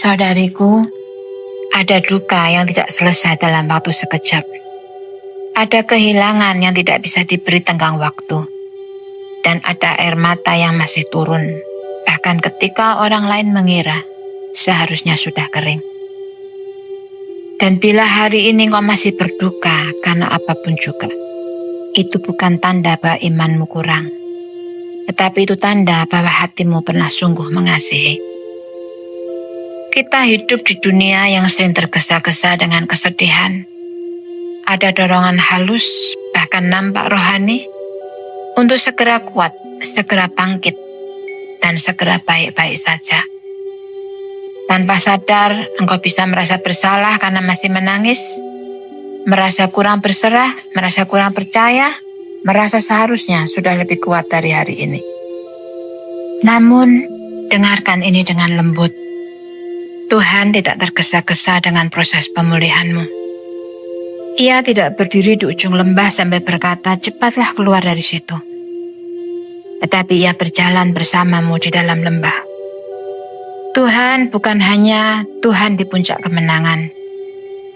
Saudariku, ada duka yang tidak selesai dalam waktu sekejap. Ada kehilangan yang tidak bisa diberi tenggang waktu. Dan ada air mata yang masih turun, bahkan ketika orang lain mengira seharusnya sudah kering. Dan bila hari ini kau masih berduka karena apapun juga, itu bukan tanda bahwa imanmu kurang, tetapi itu tanda bahwa hatimu pernah sungguh mengasihi. Kita hidup di dunia yang sering tergesa-gesa dengan kesedihan. Ada dorongan halus, bahkan nampak rohani, untuk segera kuat, segera bangkit, dan segera baik-baik saja. Tanpa sadar, engkau bisa merasa bersalah karena masih menangis, merasa kurang berserah, merasa kurang percaya, merasa seharusnya sudah lebih kuat dari hari ini. Namun, dengarkan ini dengan lembut. Tuhan tidak tergesa-gesa dengan proses pemulihanmu. Ia tidak berdiri di ujung lembah sambil berkata, cepatlah keluar dari situ. Tetapi ia berjalan bersamamu di dalam lembah. Tuhan bukan hanya Tuhan di puncak kemenangan,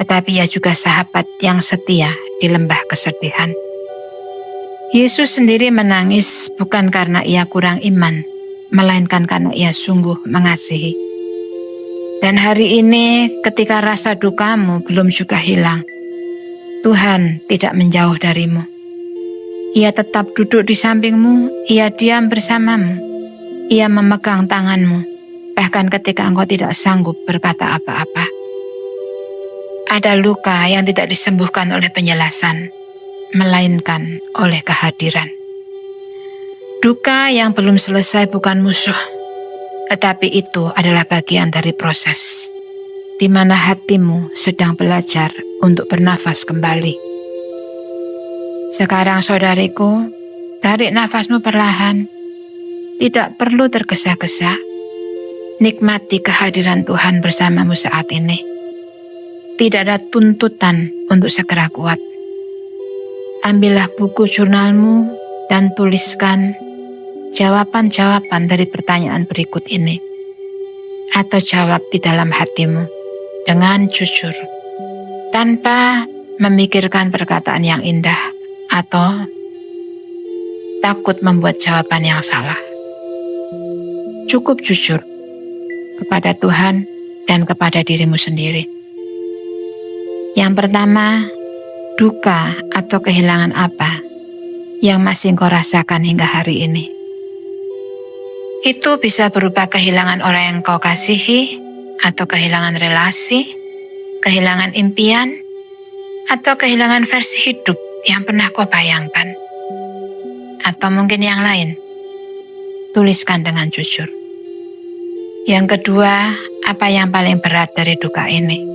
tetapi ia juga sahabat yang setia di lembah kesedihan. Yesus sendiri menangis bukan karena ia kurang iman, melainkan karena ia sungguh mengasihi. Dan hari ini ketika rasa dukamu belum juga hilang, Tuhan tidak menjauh darimu. Ia tetap duduk di sampingmu, ia diam bersamamu, ia memegang tanganmu, bahkan ketika engkau tidak sanggup berkata apa-apa. Ada luka yang tidak disembuhkan oleh penjelasan, melainkan oleh kehadiran. Duka yang belum selesai bukan musuh, tetapi itu adalah bagian dari proses, di mana hatimu sedang belajar untuk bernafas kembali. Sekarang saudariku, tarik nafasmu perlahan, tidak perlu tergesa-gesa. Nikmati kehadiran Tuhan bersamamu saat ini. Tidak ada tuntutan untuk segera kuat. Ambillah buku jurnalmu dan tuliskan jawaban-jawaban dari pertanyaan berikut ini. Atau jawab di dalam hatimu dengan jujur, tanpa memikirkan perkataan yang indah atau takut membuat jawaban yang salah. Cukup jujur kepada Tuhan dan kepada dirimu sendiri. Yang pertama, duka atau kehilangan apa yang masih engkau rasakan hingga hari ini? Itu bisa berupa kehilangan orang yang kau kasihi, atau kehilangan relasi, kehilangan impian, atau kehilangan versi hidup yang pernah kau bayangkan. Atau mungkin yang lain. Tuliskan dengan jujur. Yang kedua, apa yang paling berat dari duka ini?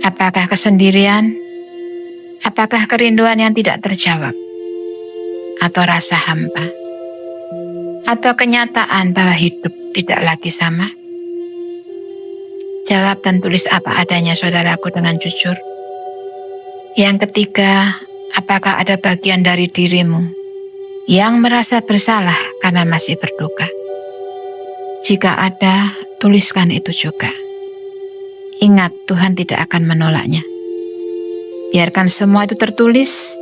Apakah kesendirian? Apakah kerinduan yang tidak terjawab? Atau rasa hampa? Atau kenyataan bahwa hidup tidak lagi sama? Jawab dan tulis apa adanya saudaraku dengan jujur. Yang ketiga, apakah ada bagian dari dirimu yang merasa bersalah karena masih berduka? Jika ada, tuliskan itu juga. Ingat, Tuhan tidak akan menolaknya. Biarkan semua itu tertulis.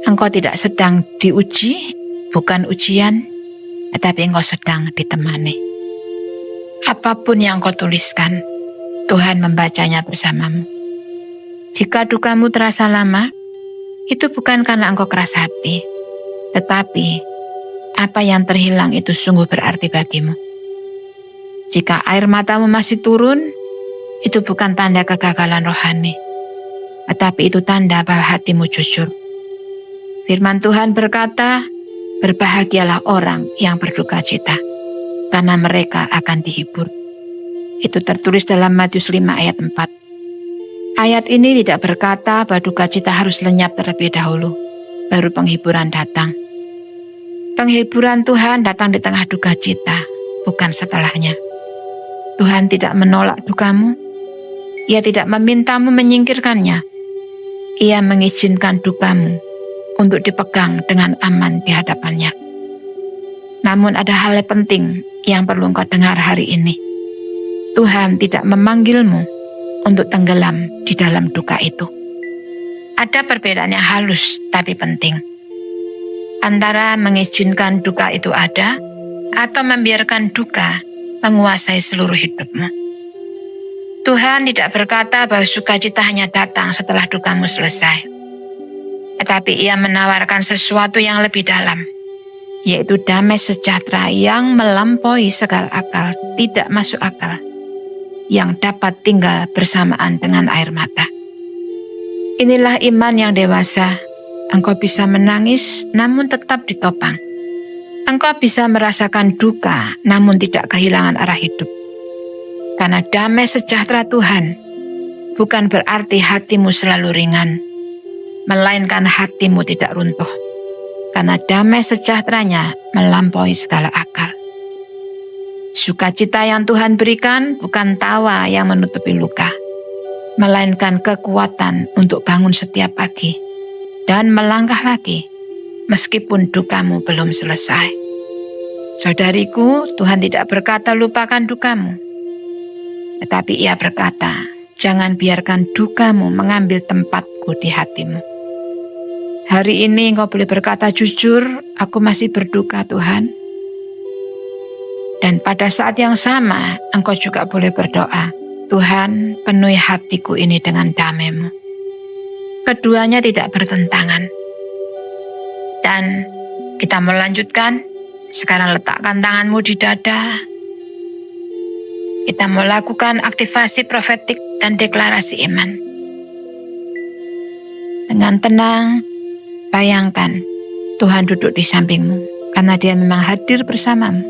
Engkau tidak sedang diuji, bukan ujian, tetapi engkau sedang ditemani. Apapun yang engkau tuliskan, Tuhan membacanya bersamamu. Jika dukamu terasa lama, itu bukan karena engkau keras hati, tetapi apa yang terhilang itu sungguh berarti bagimu. Jika air matamu masih turun, itu bukan tanda kegagalan rohani, tetapi itu tanda bahwa hatimu jujur. Firman Tuhan berkata, berbahagialah orang yang berduka cita, karena mereka akan dihibur. Itu tertulis dalam Matius 5 ayat 4. Ayat ini tidak berkata bahwa duka cita harus lenyap terlebih dahulu, baru penghiburan datang. Penghiburan Tuhan datang di tengah duka cita, bukan setelahnya. Tuhan tidak menolak dukamu, Ia tidak memintamu menyingkirkannya. Ia mengizinkan dukamu untuk dipegang dengan aman di hadapannya. Namun ada hal penting yang perlu engkau dengar hari ini. Tuhan tidak memanggilmu untuk tenggelam di dalam duka itu. Ada perbedaan yang halus tapi penting antara mengizinkan duka itu ada atau membiarkan duka menguasai seluruh hidupmu. Tuhan tidak berkata bahwa sukacita hanya datang setelah dukamu selesai. Tetapi Ia menawarkan sesuatu yang lebih dalam, yaitu damai sejahtera yang melampaui segala akal, tidak masuk akal, yang dapat tinggal bersamaan dengan air mata. Inilah iman yang dewasa. Engkau bisa menangis namun tetap ditopang. Engkau bisa merasakan duka namun tidak kehilangan arah hidup. Karena damai sejahtera Tuhan bukan berarti hatimu selalu ringan, melainkan hatimu tidak runtuh. Karena damai sejahteranya melampaui segala akal. Sukacita yang Tuhan berikan bukan tawa yang menutupi luka, melainkan kekuatan untuk bangun setiap pagi dan melangkah lagi meskipun dukamu belum selesai. Saudariku, Tuhan tidak berkata lupakan dukamu, tetapi Ia berkata, jangan biarkan dukamu mengambil tempatku di hatimu. Hari ini engkau boleh berkata jujur, aku masih berduka Tuhan. Dan pada saat yang sama, engkau juga boleh berdoa, Tuhan, penuhi hatiku ini dengan damai-Mu. Keduanya tidak bertentangan. Dan kita melanjutkan, sekarang letakkan tanganmu di dada. Kita melakukan aktivasi profetik dan deklarasi iman. Dengan tenang, bayangkan Tuhan duduk di sampingmu karena Dia memang hadir bersamamu.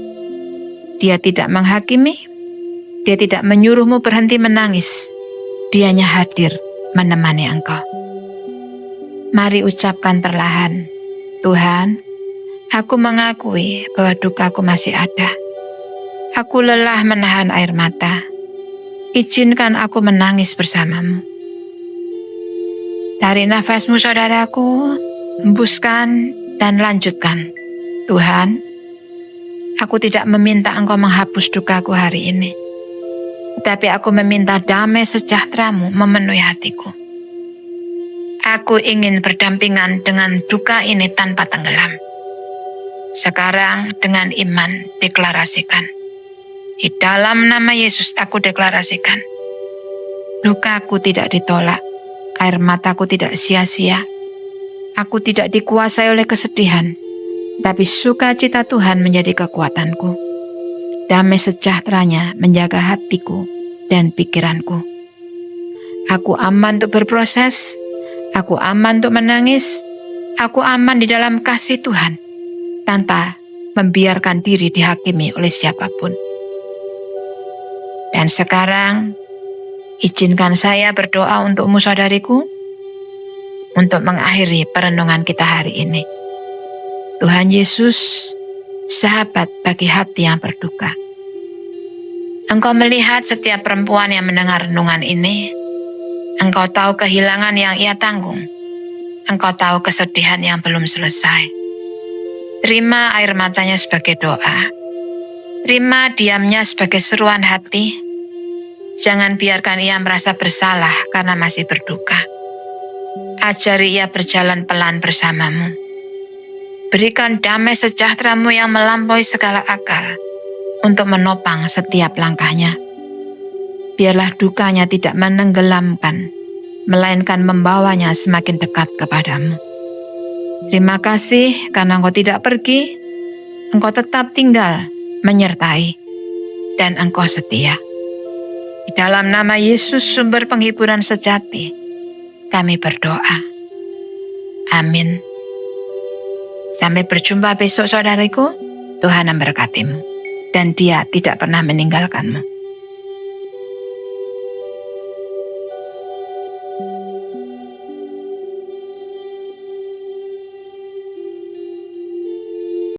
Dia tidak menghakimi, Dia tidak menyuruhmu berhenti menangis. Dia hanya hadir menemani engkau. Mari ucapkan perlahan, Tuhan, aku mengakui bahwa dukaku masih ada. Aku lelah menahan air mata. Izinkan aku menangis bersamamu. Tarik nafasmu saudaraku, hembuskan dan lanjutkan. Tuhan, aku tidak meminta Engkau menghapus dukaku hari ini. Tetapi aku meminta damai sejahtera-Mu memenuhi hatiku. Aku ingin berdampingan dengan duka ini tanpa tenggelam. Sekarang dengan iman deklarasikan. Di dalam nama Yesus aku deklarasikan. Dukaku tidak ditolak. Air mataku tidak sia-sia. Aku tidak dikuasai oleh kesedihan. Tapi sukacita Tuhan menjadi kekuatanku. Damai sejahteranya menjaga hatiku dan pikiranku. Aku aman untuk berproses. Aku aman untuk menangis. Aku aman di dalam kasih Tuhan. Tanpa membiarkan diri dihakimi oleh siapapun. Dan sekarang, izinkan saya berdoa untukmu saudariku, untuk mengakhiri perenungan kita hari ini. Tuhan Yesus, sahabat bagi hati yang berduka. Engkau melihat setiap perempuan yang mendengar renungan ini. Engkau tahu kehilangan yang ia tanggung. Engkau tahu kesedihan yang belum selesai. Terima air matanya sebagai doa. Terima diamnya sebagai seruan hati. Jangan biarkan ia merasa bersalah karena masih berduka. Ajari ia berjalan pelan bersamamu. Berikan damai sejahtera-Mu yang melampaui segala akal untuk menopang setiap langkahnya. Biarlah dukanya tidak menenggelamkan, melainkan membawanya semakin dekat kepadamu. Terima kasih karena Engkau tidak pergi, Engkau tetap tinggal menyertai, dan Engkau setia. Di dalam nama Yesus sumber penghiburan sejati, kami berdoa. Amin. Sampai berjumpa besok saudariku, Tuhan memberkatimu, dan Dia tidak pernah meninggalkanmu.